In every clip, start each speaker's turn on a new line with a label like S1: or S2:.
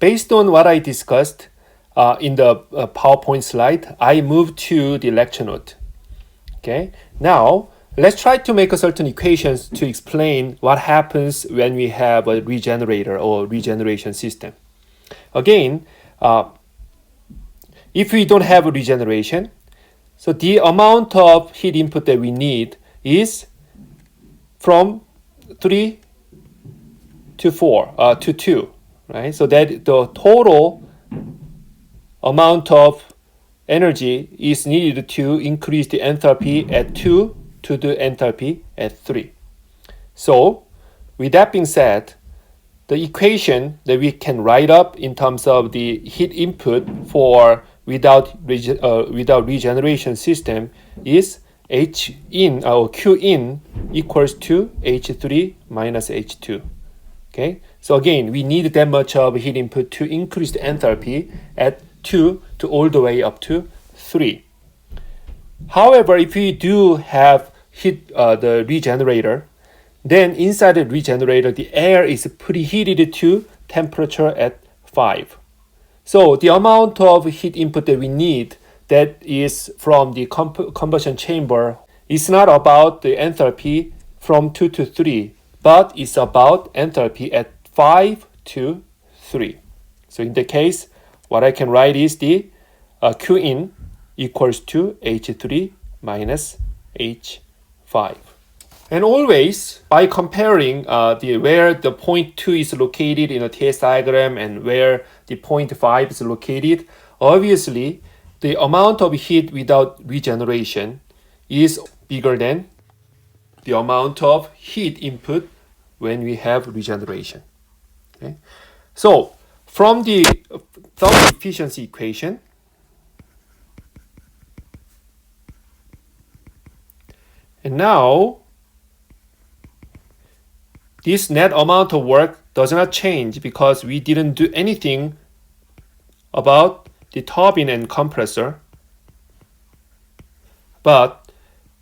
S1: based on what I discussed in the PowerPoint slide, I moved to the lecture note. Okay, now let's try to make a certain equations to explain what happens when we have a regenerator or regeneration system. Again, if we don't have a regeneration, so the amount of heat input that we need is from 3 to 4 to 2, right? So that the total amount of energy is needed to increase the enthalpy at 2 to the enthalpy at 3. So with that being said, the equation that we can write up in terms of the heat input for without regeneration system is H in or Q in equals to H3 minus H2. Okay, so again, we need that much of heat input to increase the enthalpy at 2 to all the way up to 3. However, if we do have the regenerator, then inside the regenerator, the air is preheated to temperature at 5. So the amount of heat input that we need that is from the combustion chamber is not about the enthalpy from 2 to 3, but it's about enthalpy at 5 to 3. So in the case, what I can write is the Q in equals to H3 minus H5. And always, by comparing where the point 2 is located in a TS diagram and where the point 5 is located, obviously, the amount of heat without regeneration is bigger than the amount of heat input when we have regeneration. Okay? So, from the thermal efficiency equation, and now, this net amount of work does not change because we didn't do anything about the turbine and compressor. But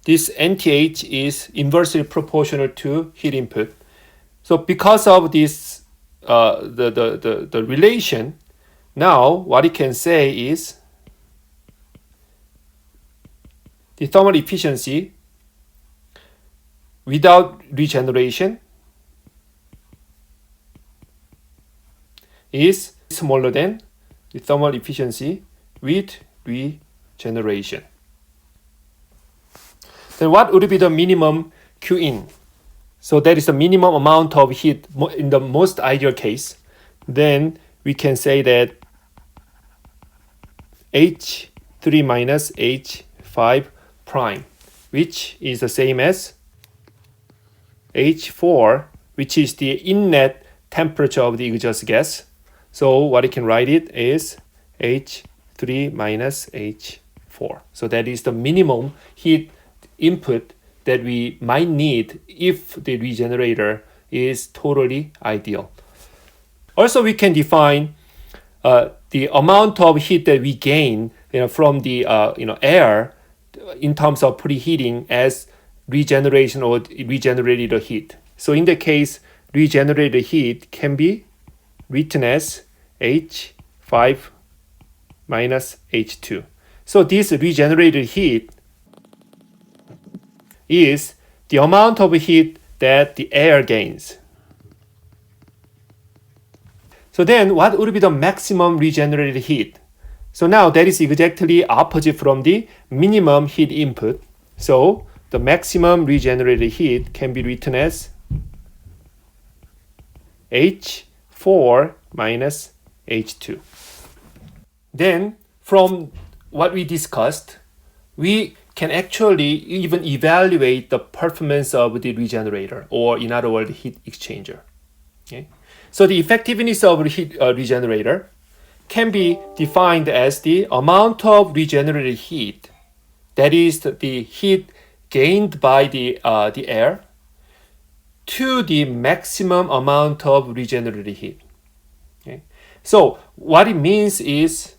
S1: this NTH is inversely proportional to heat input. So because of this, the relation, now what you can say is the thermal efficiency without regeneration is smaller than the thermal efficiency with regeneration. Then what would be the minimum Q in? So that is the minimum amount of heat in the most ideal case. Then we can say that H3 minus H5 prime, which is the same as H4, which is the inlet temperature of the exhaust gas. So what I can write it is H3 minus H4. So that is the minimum heat input that we might need if the regenerator is totally ideal. Also, we can define the amount of heat that we gain from the air in terms of preheating as regeneration or regenerated heat. So in the case, regenerated heat can be written as H5 minus H2. So this regenerated heat is the amount of heat that the air gains. So then what would be the maximum regenerated heat? So now that is exactly opposite from the minimum heat input. So the maximum regenerated heat can be written as H4 minus H2. Then from what we discussed, we can actually even evaluate the performance of the regenerator, or in other words, heat exchanger. Okay? So the effectiveness of the heat regenerator can be defined as the amount of regenerated heat, that is the heat gained by the air, to the maximum amount of regenerated heat. Okay? So what it means is,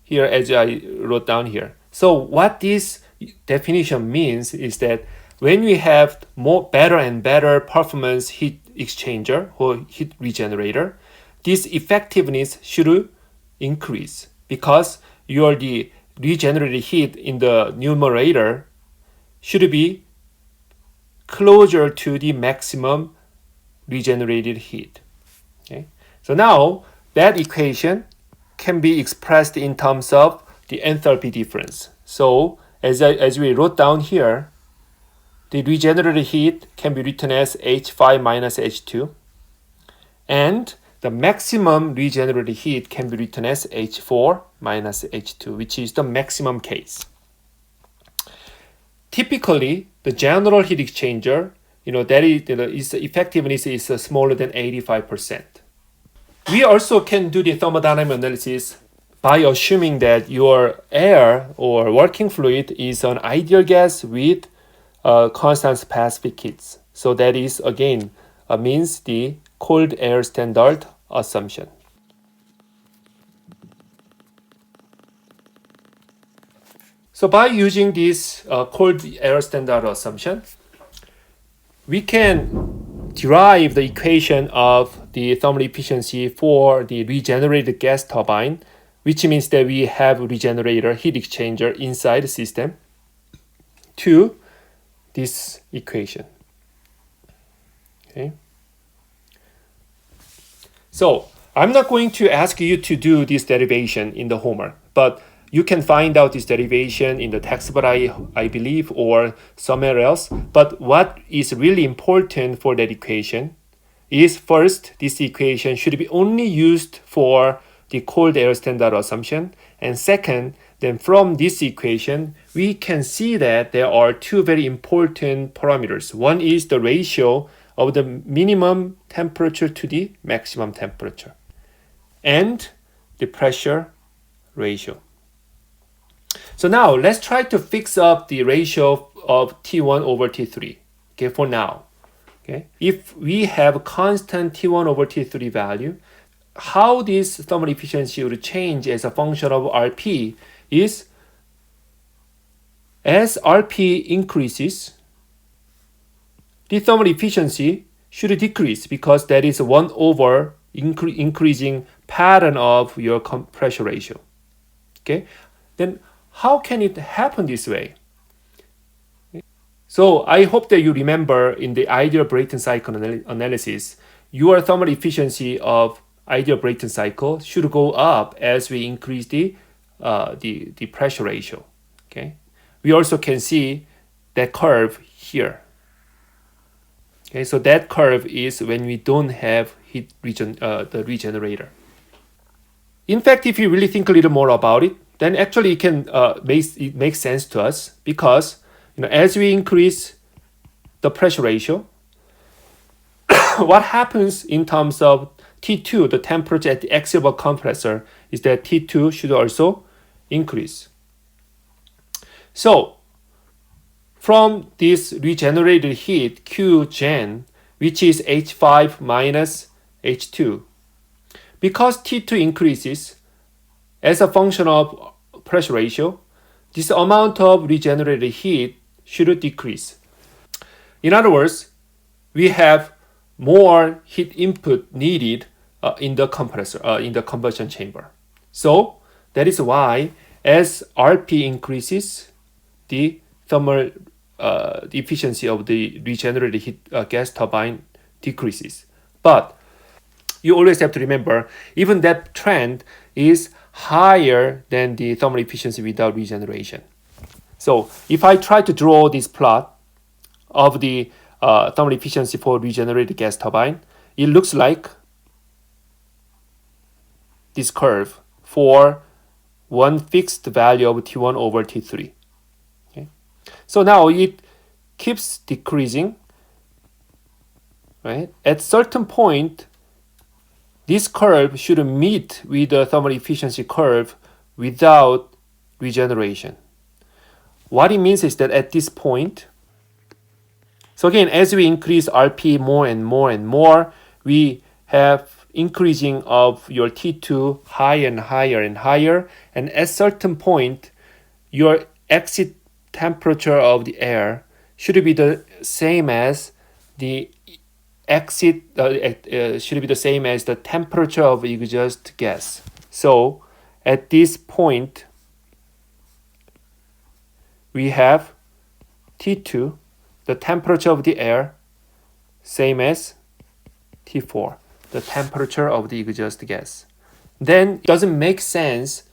S1: here as I wrote down here. So what this definition means is that when we have better and better performance heat exchanger or heat regenerator, this effectiveness should increase because the regenerated heat in the numerator should be closer to the maximum regenerated heat. Okay? So now that equation can be expressed in terms of the enthalpy difference. So as we wrote down here, the regenerated heat can be written as H5 minus H2, and the maximum regenerated heat can be written as H4 minus H2, which is the maximum case. Typically, the general heat exchanger, its effectiveness is smaller than 85%. We also can do the thermodynamic analysis by assuming that your air or working fluid is an ideal gas with constant specific heats. So that is again means the cold air standard assumption. So by using this cold air standard assumption, we can derive the equation of the thermal efficiency for the regenerated gas turbine, which means that we have regenerator heat exchanger inside the system, to this equation. Okay. So I'm not going to ask you to do this derivation in the homework, but you can find out this derivation in the textbook, I believe, or somewhere else. But what is really important for that equation is, first, this equation should be only used for the cold air standard assumption. And second, then from this equation, we can see that there are two very important parameters. One is the ratio of the minimum temperature to the maximum temperature, and the pressure ratio. So now let's try to fix up the ratio of T1 over T3, okay, for now. Okay? If we have constant T1 over T3 value, how this thermal efficiency would change as a function of Rp is, as Rp increases, the thermal efficiency should decrease because that is 1 over increasing pattern of your pressure ratio. Okay? Then how can it happen this way? So I hope that you remember in the ideal Brayton cycle analysis, your thermal efficiency of ideal Brayton cycle should go up as we increase the pressure ratio. Okay, we also can see that curve here. Okay, so that curve is when we don't have the regenerator. In fact, if you really think a little more about it, then actually it makes sense to us, because as we increase the pressure ratio, what happens in terms of T2, the temperature at the axial of compressor, is that T2 should also increase. So from this regenerated heat Q gen, which is H5 minus H2, because T2 increases as a function of pressure ratio, this amount of regenerated heat should decrease. In other words, we have more heat input needed in the compressor, in the combustion chamber. So that is why as Rp increases, the thermal the efficiency of the regenerated heat gas turbine decreases. But you always have to remember, even that trend is higher than the thermal efficiency without regeneration. So if I try to draw this plot of the thermal efficiency for regenerated gas turbine, it looks like this curve for one fixed value of T1 over T3. Okay? So now it keeps decreasing, right? At certain point, this curve should meet with the thermal efficiency curve without regeneration. What it means is that at this point, so again, as we increase Rp more and more and more, we have increasing of your T2 higher and higher and higher, and at certain point, your exit temperature of the air should be the same as the exit should be the same as the temperature of exhaust gas. So at this point, we have T2, the temperature of the air, same as T4, the temperature of the exhaust gas. Then it doesn't make sense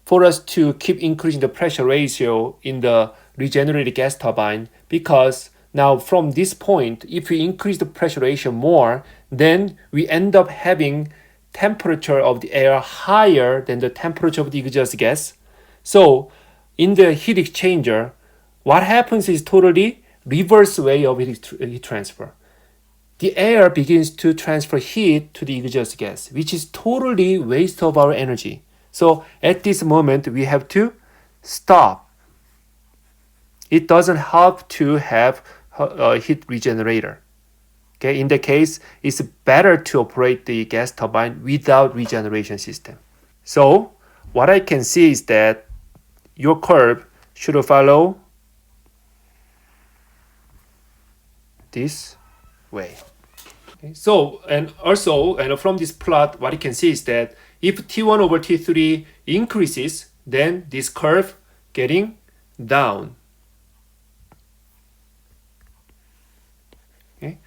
S1: for us to keep increasing the pressure ratio in the regenerated gas turbine, because now from this point, if we increase the pressure ratio more, then we end up having temperature of the air higher than the temperature of the exhaust gas. So in the heat exchanger, what happens is totally reverse way of heat transfer. The air begins to transfer heat to the exhaust gas, which is totally waste of our energy. So at this moment, we have to stop. It doesn't help to have a heat regenerator. Okay, in that case, it's better to operate the gas turbine without regeneration system. So what I can see is that your curve should follow this way. Okay, so, and also, and from this plot, what you can see is that if T1 over T3 increases, then this curve getting down. Okay.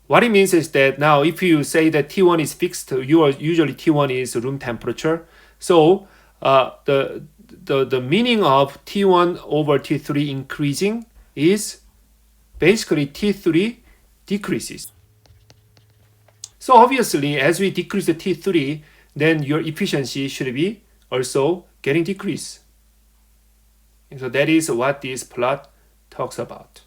S1: What it means is that now if you say that T1 is fixed, usually T1 is room temperature. So the meaning of T1 over T3 increasing is basically T3 decreases. So obviously, as we decrease the T3, then your efficiency should be also getting decreased. And so that is what this plot talks about.